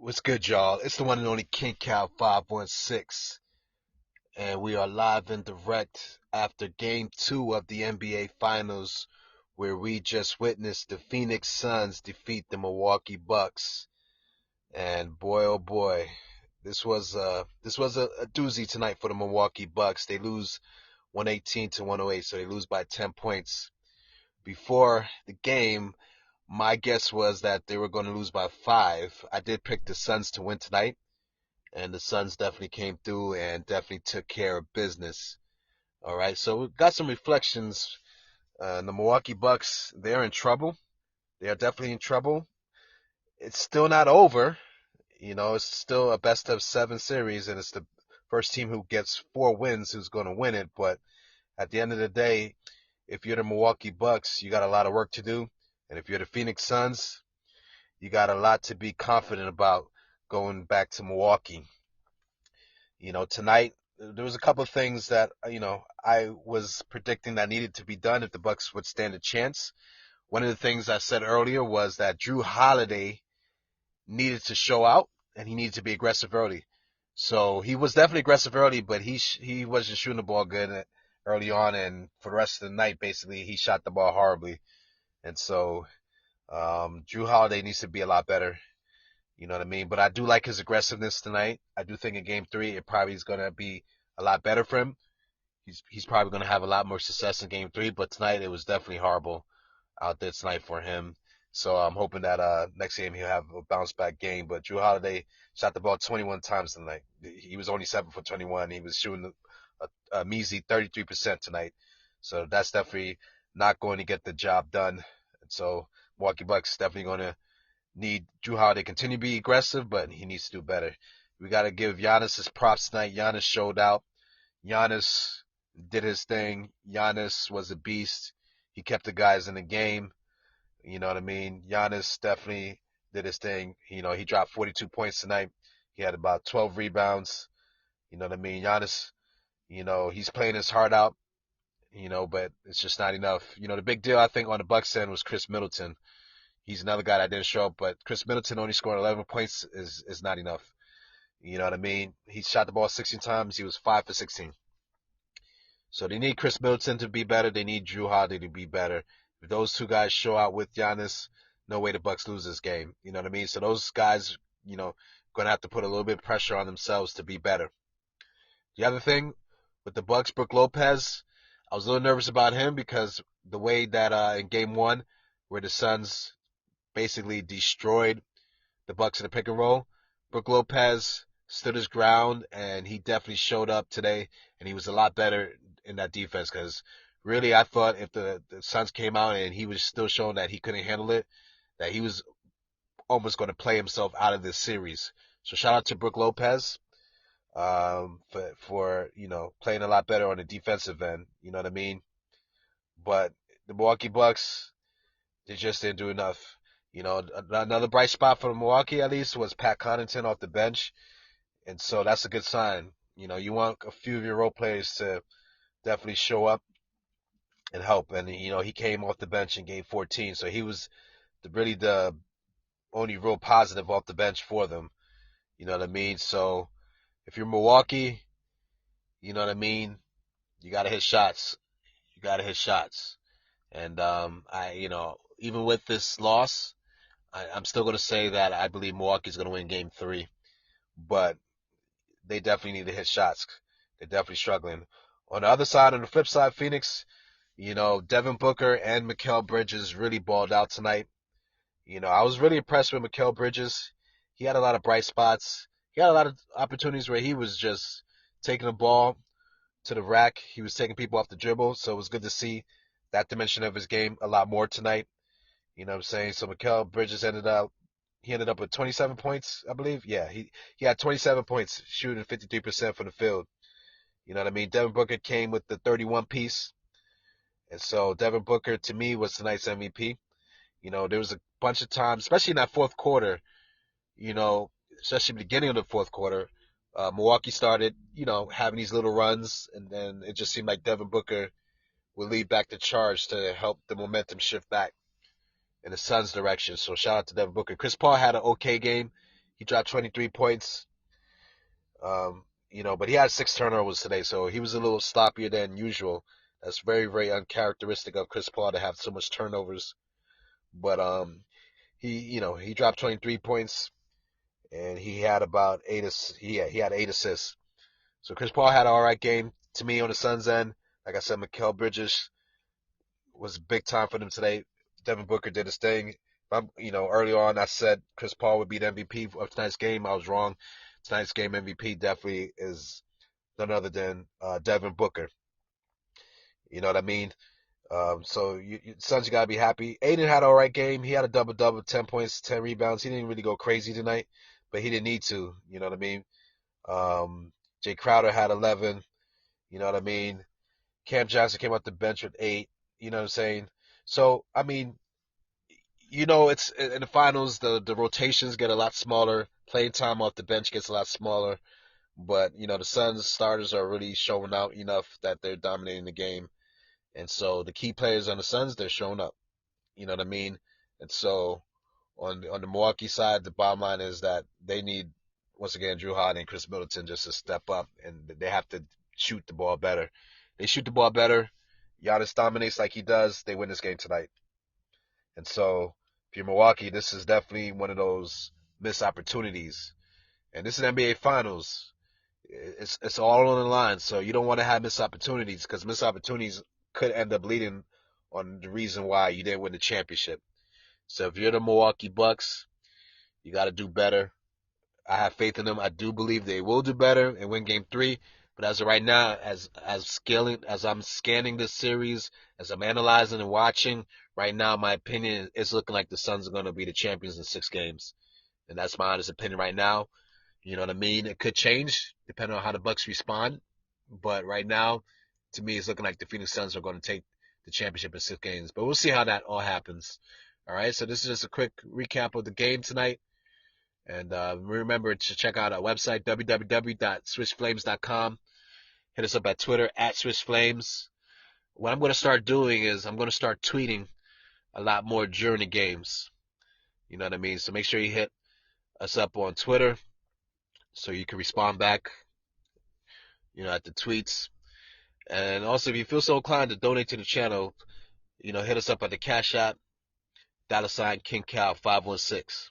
What's good, y'all? It's the one and only King Cow 516, and we are live and direct after Game 2 of the NBA Finals, where we just witnessed the Phoenix Suns defeat the Milwaukee Bucks. And boy, oh boy, this was a doozy tonight for the Milwaukee Bucks. They lose 118 to 108, so they lose by 10 points. Before the game, my guess was that they were going to lose by 5. I did pick the Suns to win tonight, and the Suns definitely came through and definitely took care of business. All right, so we got some reflections. The Milwaukee Bucks, they're in trouble. They are definitely in trouble. It's still not over. It's still a best of 7 series, and it's the first team who gets 4 wins who's going to win it. But at the end of the day, if you're the Milwaukee Bucks, you got a lot of work to do. And if you're the Phoenix Suns, you got a lot to be confident about going back to Milwaukee. Tonight there was a couple of things that I was predicting that needed to be done if the Bucks would stand a chance. One of the things I said earlier was that Drew Holiday needed to show out and he needed to be aggressive early. So he was definitely aggressive early, but he wasn't shooting the ball good early on, and for the rest of the night, basically, he shot the ball horribly. And so Drew Holiday needs to be a lot better. You know what I mean? But I do like his aggressiveness tonight. I do think in Game 3 it probably is going to be a lot better for him. He's probably going to have a lot more success in Game 3. But tonight it was definitely horrible out there tonight for him. So I'm hoping that next game he'll have a bounce back game. But Drew Holiday shot the ball 21 times tonight. He was only 7 for 21. He was shooting a measly 33% tonight. So that's definitely not going to get the job done. And so Milwaukee Bucks definitely going to need Drew Holiday to continue to be aggressive, but he needs to do better. We got to give Giannis his props tonight. Giannis showed out. Giannis did his thing. Giannis was a beast. He kept the guys in the game. You know what I mean? Giannis definitely did his thing. He dropped 42 points tonight. He had about 12 rebounds. You know what I mean? Giannis, he's playing his heart out, but it's just not enough. The big deal, I think, on the Bucks end was Chris Middleton. He's another guy that didn't show up, but Chris Middleton only scoring 11 points is not enough. You know what I mean? He shot the ball 16 times. He was 5 for 16. So they need Chris Middleton to be better. They need Drew Holiday to be better. If those two guys show out with Giannis, no way the Bucks lose this game. You know what I mean? So those guys, going to have to put a little bit of pressure on themselves to be better. The other thing with the Bucks, Brook Lopez, I was a little nervous about him because the way that in Game 1, where the Suns basically destroyed the Bucks in the pick and roll, Brook Lopez stood his ground, and he definitely showed up today, and he was a lot better in that defense because really I thought if the Suns came out and he was still showing that he couldn't handle it, that he was almost going to play himself out of this series. So shout out to Brook Lopez for playing a lot better on the defensive end. You know what I mean? But the Milwaukee Bucks, they just didn't do enough. Another bright spot for Milwaukee at least was Pat Connaughton off the bench, and so that's a good sign. You want a few of your role players to definitely show up and help, and he came off the bench in Game 14, so he was really the only real positive off the bench for them. You know what I mean? So if you're Milwaukee, you know what I mean. You gotta hit shots. You gotta hit shots, and even with this loss, I'm still going to say that I believe Milwaukee's going to win Game 3, but they definitely need to hit shots. They're definitely struggling. On the other side, on the flip side, Phoenix, Devin Booker and Mikal Bridges really balled out tonight. I was really impressed with Mikal Bridges. He had a lot of bright spots. He had a lot of opportunities where he was just taking the ball to the rack. He was taking people off the dribble, so it was good to see that dimension of his game a lot more tonight. You know what I'm saying? So Mikal Bridges ended up with 27 points, I believe. Yeah, he had 27 points, shooting 53% from the field. You know what I mean? Devin Booker came with the 31 piece. And so Devin Booker, to me, was tonight's MVP. There was a bunch of times, especially in that fourth quarter, especially the beginning of the fourth quarter, Milwaukee started, having these little runs, and then it just seemed like Devin Booker would lead back the charge to help the momentum shift back in the Suns' direction. So shout out to Devin Booker. Chris Paul had an okay game. He dropped 23 points. But he had 6 turnovers today, so he was a little sloppier than usual. That's very, very uncharacteristic of Chris Paul to have so much turnovers. But he dropped 23 points and he had about he had 8 assists. So Chris Paul had an all right game to me on the Suns end. Like I said, Mikal Bridges was big time for them today. Devin Booker did his thing. Early on I said Chris Paul would be the MVP of tonight's game. I was wrong. Tonight's game MVP definitely is none other than Devin Booker. You know what I mean? So Suns, you gotta be happy. Aiden had an all right game. He had a double double, 10 points, 10 rebounds. He didn't really go crazy tonight, but he didn't need to. You know what I mean? Jay Crowder had 11. You know what I mean? Cam Johnson came off the bench with 8. You know what I'm saying? So I mean, it's in the finals. The rotations get a lot smaller. Playing time off the bench gets a lot smaller. But the Suns starters are really showing out enough that they're dominating the game. And so the key players on the Suns, they're showing up. You know what I mean? And so on the Milwaukee side, the bottom line is that they need, once again, Drew Holiday and Chris Middleton just to step up, and they have to shoot the ball better. They shoot the ball better. Giannis dominates like he does. They win this game tonight. And so if you're Milwaukee, this is definitely one of those missed opportunities. And this is NBA Finals. It's all on the line, so you don't want to have missed opportunities, because missed opportunities could end up leading on the reason why you didn't win the championship. So if you're the Milwaukee Bucks, you got to do better. I have faith in them. I do believe they will do better and win Game 3. But as of right now, as I'm scanning this series, as I'm analyzing and watching, right now, my opinion is looking like the Suns are going to be the champions in 6 games, and that's my honest opinion right now. You know what I mean? It could change depending on how the Bucks respond. But right now, to me, it's looking like the Phoenix Suns are going to take the championship in 6 games. But we'll see how that all happens. All right, so this is just a quick recap of the game tonight. And remember to check out our website, www.switchflames.com. Hit us up at Twitter, @SwitchFlames. What I'm going to start doing is I'm going to start tweeting a lot more during the games. You know what I mean? So make sure you hit us up on Twitter so you can respond back, at the tweets. And also, if you feel so inclined to donate to the channel, hit us up at the Cash App, $KingCal516.